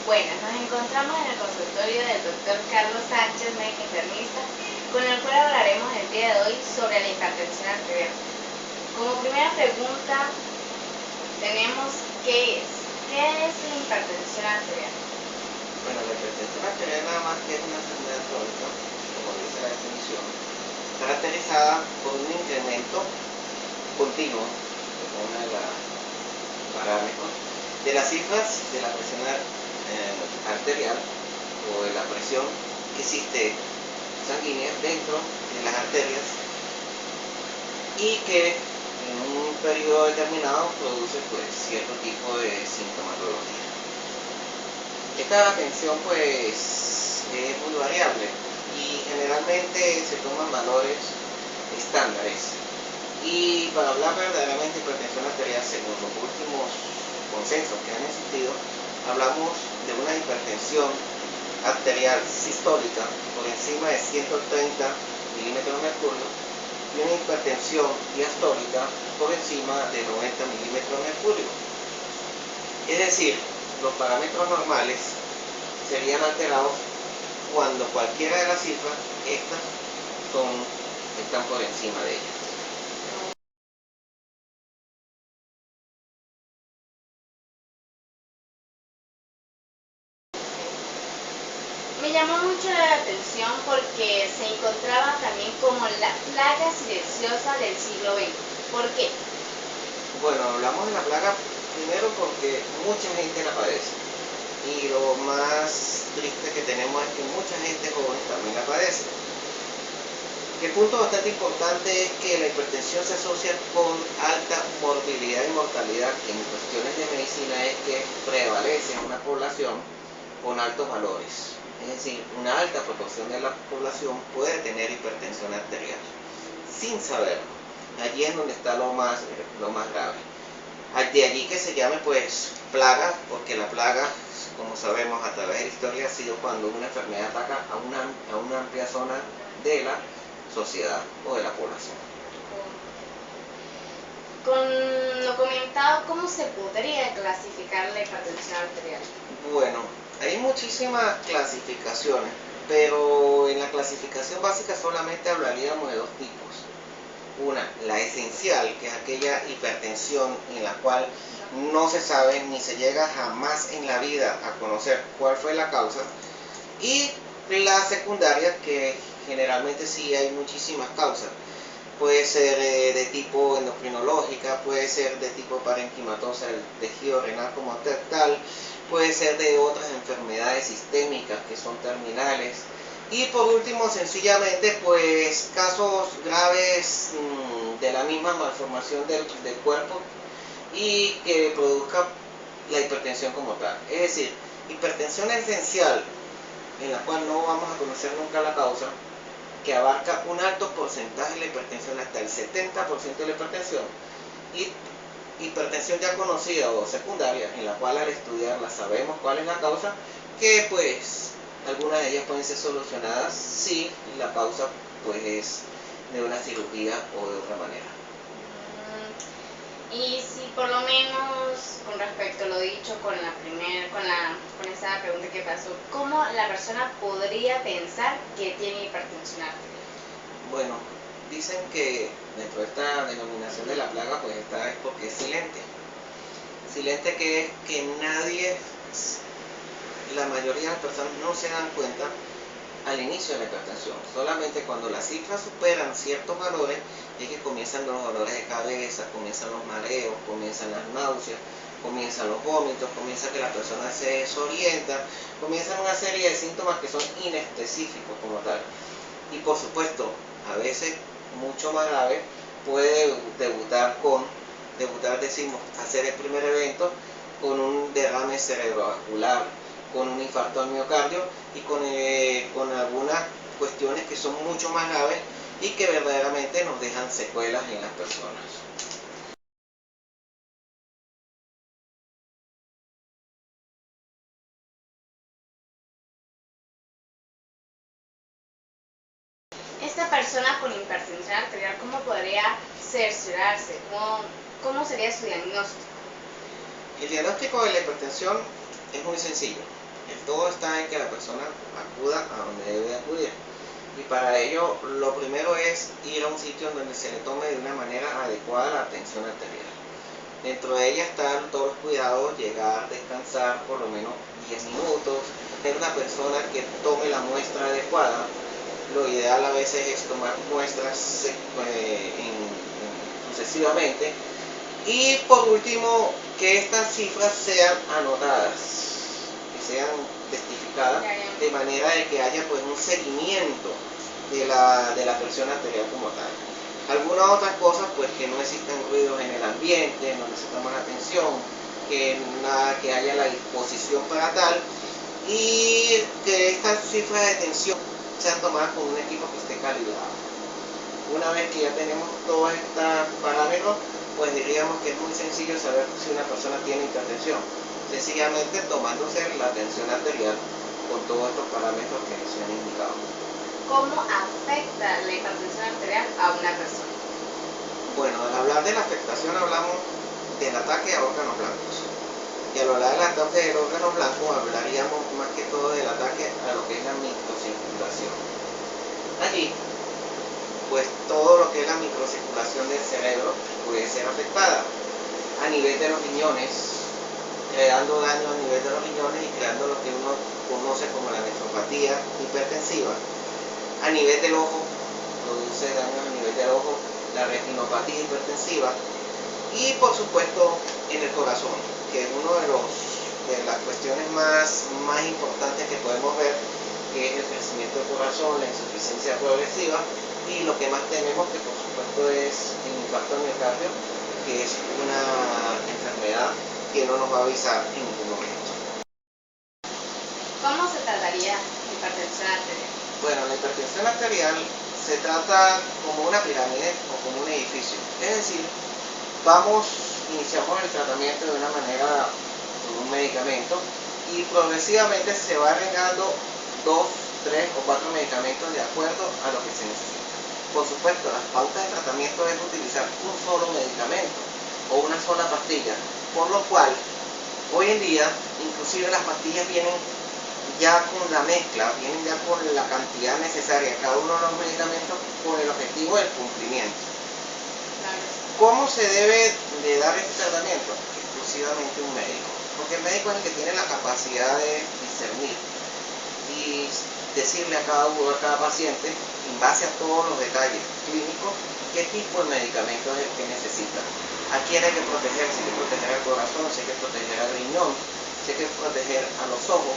Buenas, nos encontramos en el consultorio del doctor Carlos Sánchez, médico internista, con el cual hablaremos el día de hoy sobre la hipertensión arterial. Como primera pregunta tenemos ¿qué es? ¿Qué es la hipertensión arterial? Bueno, la hipertensión arterial nada más que es una enfermedad crónica, como dice la definición, caracterizada por un incremento continuo, como uno de los parámetros, de las cifras de la presión arterial o de la presión que existe sanguínea dentro de las arterias y que en un periodo determinado produce cierto tipo de sintomatología. Esta atención es muy variable y generalmente se toman valores estándares. Y para hablar verdaderamente de hipertensión arterial, según los últimos consensos que han existido, hablamos de una hipertensión arterial sistólica por encima de 130 milímetros de mercurio y una hipertensión diastólica por encima de 90 milímetros de mercurio. Es decir, los parámetros normales serían alterados cuando cualquiera de las cifras están por encima de ellas. Me llamó mucho la atención porque se encontraba también como la plaga silenciosa del siglo XX. ¿Por qué? Bueno, hablamos de la plaga primero porque mucha gente la padece. Y lo más triste que tenemos es que mucha gente joven también la padece. El punto bastante importante es que la hipertensión se asocia con alta morbilidad y mortalidad, que en cuestiones de medicina es que prevalece en una población con altos valores. Es decir, una alta proporción de la población puede tener hipertensión arterial sin saberlo. Allí es donde está lo más grave. De allí que se llame pues plaga, porque la plaga, como sabemos a través de la historia, ha sido cuando una enfermedad ataca a una amplia zona de la sociedad o de la población. Con lo comentado, ¿cómo se podría clasificar la hipertensión arterial? Bueno, hay muchísimas clasificaciones, pero en la clasificación básica solamente hablaríamos de dos tipos. Una, la esencial, que es aquella hipertensión en la cual no se sabe ni se llega jamás en la vida a conocer cuál fue la causa. Y la secundaria, que generalmente sí hay muchísimas causas. Puede ser de tipo endocrinológica, puede ser de tipo parenquimatosa del tejido renal como tal, puede ser de otras enfermedades sistémicas que son terminales. Y por último, sencillamente, pues casos graves de la misma malformación del cuerpo y que produzca la hipertensión como tal. Es decir, hipertensión esencial, en la cual no vamos a conocer nunca la causa, que abarca un alto porcentaje de la hipertensión, hasta el 70% de la hipertensión, y hipertensión ya conocida o secundaria, en la cual al estudiarla sabemos cuál es la causa, que pues algunas de ellas pueden ser solucionadas si la causa pues es de una cirugía o de otra manera. Y si por lo menos con respecto a lo dicho con esa pregunta que pasó, ¿cómo la persona podría pensar que tiene hipertensión arterial? Bueno, dicen que dentro de esta denominación de la plaga pues está es porque es silente. Silente que es que nadie, la mayoría de las personas no se dan cuenta al inicio de la hipertensión. Solamente cuando las cifras superan ciertos valores es que comienzan los dolores de cabeza, comienzan los mareos, comienzan las náuseas, comienzan los vómitos, comienza que la persona se desorienta, comienzan una serie de síntomas que son inespecíficos como tal. Y por supuesto, a veces mucho más grave, puede decimos, hacer el primer evento con un derrame cerebrovascular, con un infarto al miocardio y con algunas cuestiones que son mucho más graves y que verdaderamente nos dejan secuelas en las personas. Esta persona con hipertensión arterial, ¿cómo podría cerciorarse? ¿Cómo sería su diagnóstico? El diagnóstico de la hipertensión es muy sencillo. El todo está en que la persona acuda a donde debe acudir. Y para ello, lo primero es ir a un sitio en donde se le tome de una manera adecuada la atención arterial. Dentro de ella están todos los cuidados, llegar, descansar por lo menos 10 minutos, tener una persona que tome la muestra adecuada. Lo ideal a veces es tomar muestras sucesivamente. Y por último, que estas cifras sean anotadas, que sean testificadas, de manera de que haya pues un seguimiento de la presión arterial como tal. Algunas otras cosas, pues que no existan ruidos en el ambiente, en donde se toma la atención, que haya la disposición para tal, y que estas cifras de tensión sean tomadas con un equipo que esté calibrado. Una vez que ya tenemos todos estos parámetros, pues diríamos que es muy sencillo saber si una persona tiene hipertensión, sencillamente tomándose la tensión arterial con todos estos parámetros que se han indicado. ¿Cómo afecta la hipertensión arterial a una persona? Bueno, al hablar de la afectación hablamos del ataque a órganos blancos. Y al hablar del ataque de órganos blancos hablaríamos más que todo del ataque a lo que es la microcirculación. Allí, pues todo lo que es la microcirculación del cerebro puede ser afectada a nivel de los riñones, creando daño a nivel de los riñones y creando lo que uno conoce como la nefropatía hipertensiva. A nivel del ojo, produce daño a nivel del ojo, la retinopatía hipertensiva, y por supuesto en el corazón, que es uno de las cuestiones más importantes que podemos ver, que es el crecimiento del corazón, la insuficiencia progresiva, y lo que más tememos, que por supuesto es el infarto miocardio, que es una enfermedad que no nos va a avisar en ningún momento. ¿Cómo se trataría la hipertensión arterial? Bueno, la hipertensión arterial se trata como una pirámide o como un edificio. Es decir, iniciamos el tratamiento de una manera con un medicamento y progresivamente se va agregando 2, 3 o 4 medicamentos de acuerdo a lo que se necesita. Por supuesto, las pautas de tratamiento es utilizar un solo medicamento o una sola pastilla, por lo cual hoy en día inclusive las pastillas vienen ya con la mezcla, vienen ya con la cantidad necesaria de cada uno de los medicamentos con el objetivo del cumplimiento. ¿Cómo se debe de dar este tratamiento? Exclusivamente un médico, porque el médico es el que tiene la capacidad de discernir y decirle a cada paciente, en base a todos los detalles clínicos, qué tipo de medicamento es el que necesita. ¿A quién hay que proteger? Si hay que proteger al corazón, si hay que proteger al riñón, si hay que proteger a los ojos.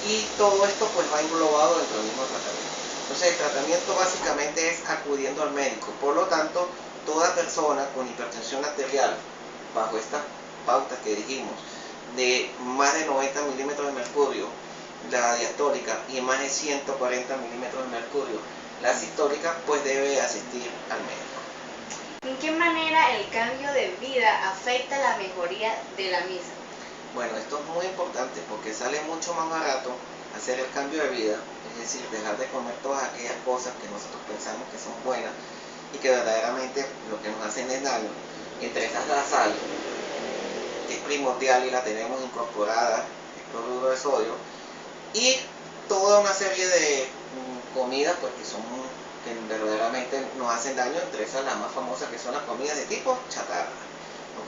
Y todo esto pues va englobado dentro del mismo tratamiento. Entonces el tratamiento básicamente es acudiendo al médico. Por lo tanto, toda persona con hipertensión arterial, bajo estas pautas que dijimos, de más de 90 milímetros de mercurio, la diastólica, y más de 140 milímetros de mercurio, la sistólica, pues debe asistir al médico. ¿En qué manera el cambio de vida afecta la mejoría de la misma? Bueno, esto es muy importante porque sale mucho más barato hacer el cambio de vida, es decir, dejar de comer todas aquellas cosas que nosotros pensamos que son buenas y que verdaderamente lo que nos hacen es daño. Entre esas la sal, que es primordial y la tenemos incorporada, el cloruro de sodio, y toda una serie de comidas pues, que verdaderamente nos hacen daño, entre esas las más famosas que son las comidas de tipo chatarra.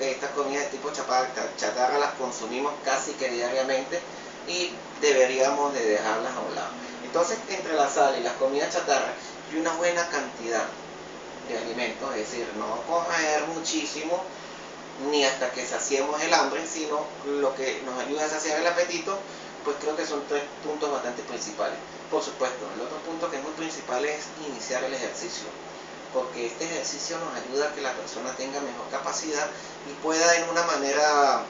Estas comidas de tipo chatarra las consumimos casi que diariamente y deberíamos de dejarlas a un lado. Entonces, entre la sal y las comidas chatarra y una buena cantidad de alimentos, es decir, no comer muchísimo ni hasta que saciemos el hambre, sino lo que nos ayuda a saciar el apetito, pues creo que son 3 puntos bastante principales. Por supuesto, el otro punto que es muy principal es iniciar el ejercicio, porque este ejercicio nos ayuda a que la persona tenga mejor capacidad y pueda en una manera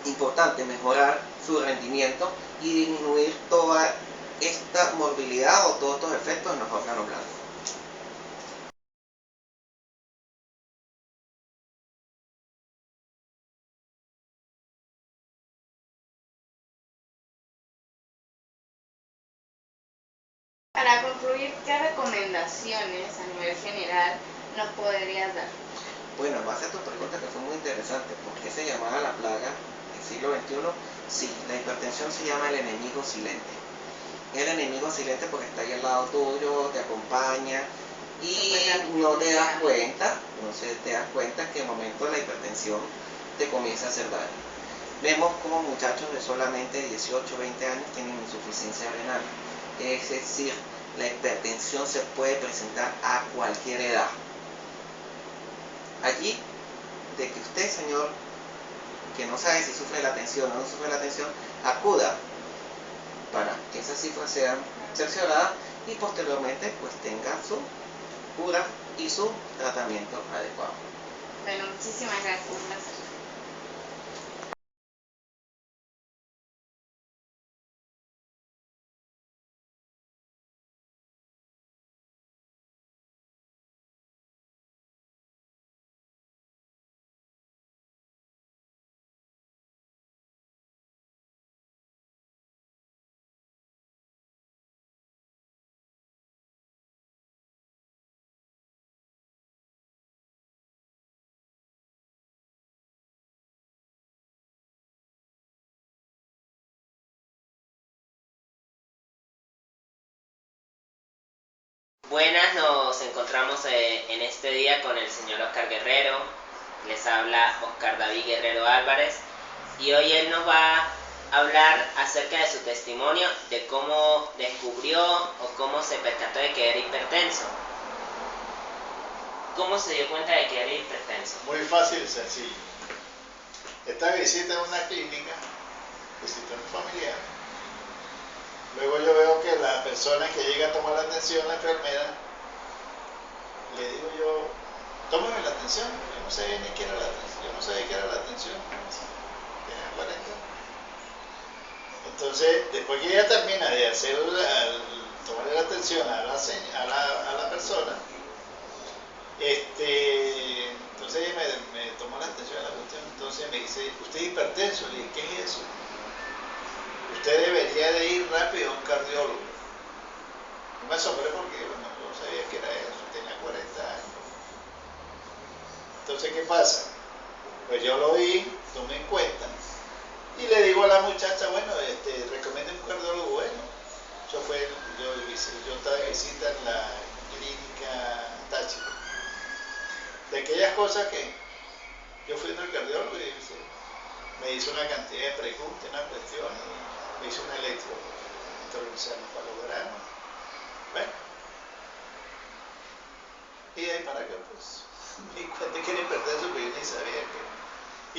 importante mejorar su rendimiento y disminuir toda esta morbilidad o todos estos efectos en los órganos blancos. Para concluir, ¿qué recomendaciones a nivel general nos podrías dar? Bueno, en base a tu pregunta que fue muy interesante, ¿por qué se llamaba la plaga del siglo XXI? Sí, la hipertensión se llama el enemigo silente. El enemigo silente porque está ahí al lado tuyo, te acompaña y no te das cuenta, no se te das cuenta que en el momento de la hipertensión te comienza a hacer daño. Vemos como muchachos de solamente 18 o 20 años tienen insuficiencia renal. Es decir, la hipertensión se puede presentar a cualquier edad. Allí, de que usted, señor, que no sabe si sufre la tensión o no sufre la tensión, acuda para que esas cifras sean cercioradas y posteriormente pues tenga su cura y su tratamiento adecuado. Bueno, muchísimas gracias, un placer. Buenas, nos encontramos en este día con el señor Oscar Guerrero. Les habla Oscar David Guerrero Álvarez y hoy él nos va a hablar acerca de su testimonio de cómo descubrió o cómo se percató de que era hipertenso. ¿Cómo se dio cuenta de que era hipertenso? Muy fácil y sencillo. Esta visita en una clínica, visita a un familiar. Luego yo veo que la persona que llega a tomar la atención, la enfermera, le digo yo, tómame la atención. Yo no sabía ni qué era la atención. Yo no sabía qué era la atención. Tenía 40. Entonces, después que ella termina de hacer tomarle la atención a la persona, entonces ella me tomó la atención a la cuestión. Entonces me dice, ¿usted es hipertenso? Le dije, ¿qué es eso? Usted debería de ir rápido a un cardiólogo. Yo me asombré porque bueno, yo no sabía qué era eso, tenía 40 años. Entonces, ¿qué pasa? Pues yo lo vi, tomé en cuenta y le digo a la muchacha, bueno, recomiende un cardiólogo. Bueno, eso fue, yo estaba de visita en la clínica Táchira. De aquellas cosas que yo fui al cardiólogo y me hizo una cantidad de preguntas, una cuestión, me hizo un electroencefalograma. Bueno, y de ahí para acá pues me di cuenta que era hipertenso, pero yo ni sabía que.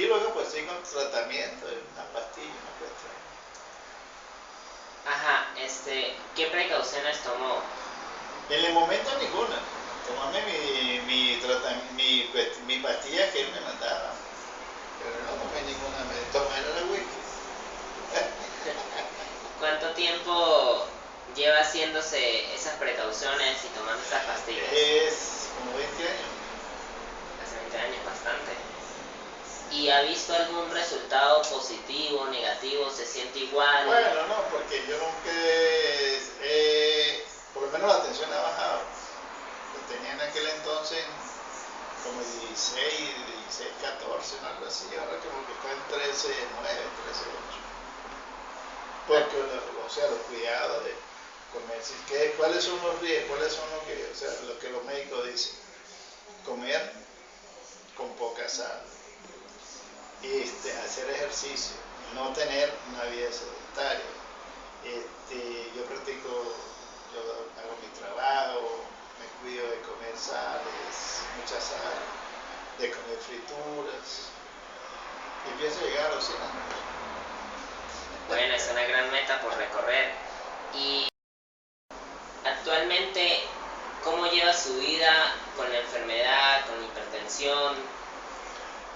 Y luego pues sí con tratamiento, una pastilla, una cuestión. Ajá, ¿qué precauciones tomó? En el momento ninguna. Tomarme mi pastilla que él me mandaba. Pero no tomé ninguna, me tomé el whisky. ¿Cuánto tiempo lleva haciéndose esas precauciones y tomando esas pastillas? Es como 20 años. Hace 20 años, bastante. ¿Y ha visto algún resultado positivo, negativo? ¿Se siente igual? Bueno, no, porque yo nunca, por lo menos la tensión ha bajado. Lo tenía en aquel entonces como 16, 14, no, algo así. Ahora como que está en 13, 9, 13, 8. Porque, o sea, los cuidados de comer, ¿cuáles son los riesgos? ¿Cuáles son lo que los médicos dicen? Comer con poca sal. Hacer ejercicio, no tener una vida sedentaria. Yo hago mi trabajo, me cuido de comer sales, mucha sal, de comer frituras, y pienso llegar a los 100 años. Bueno, es una gran meta por recorrer. Y actualmente, ¿cómo lleva su vida con la enfermedad, con la hipertensión?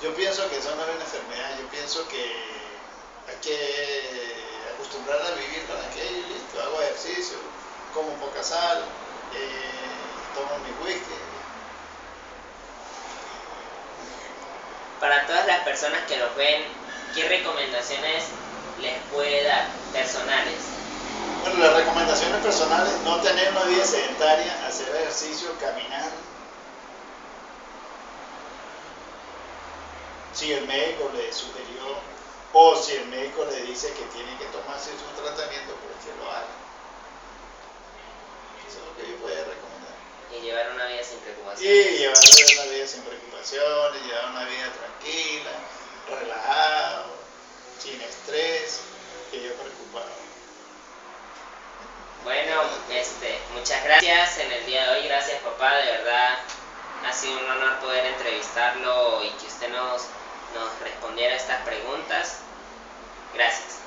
Yo pienso que eso no es una enfermedad, yo pienso que hay que acostumbrar a vivir con aquello y listo, hago ejercicio, como poca sal, tomo mi whisky. Para todas las personas que los ven, ¿qué recomendaciones les puede dar personales? Bueno, las recomendaciones personales, no tener una vida sedentaria, hacer ejercicio, caminar. Si el médico le sugirió O si el médico le dice que tiene que tomarse su tratamiento, pues que lo haga. Eso es lo que yo puedo recomendar. Y llevar una vida sin Y preocupaciones. llevar una vida sin preocupaciones, llevar una vida tranquila, relajado, sin estrés, que yo preocupado. Bueno, muchas gracias en el día de hoy. Gracias, papá. De verdad ha sido un honor poder entrevistarlo y que usted nos respondiera estas preguntas. Gracias.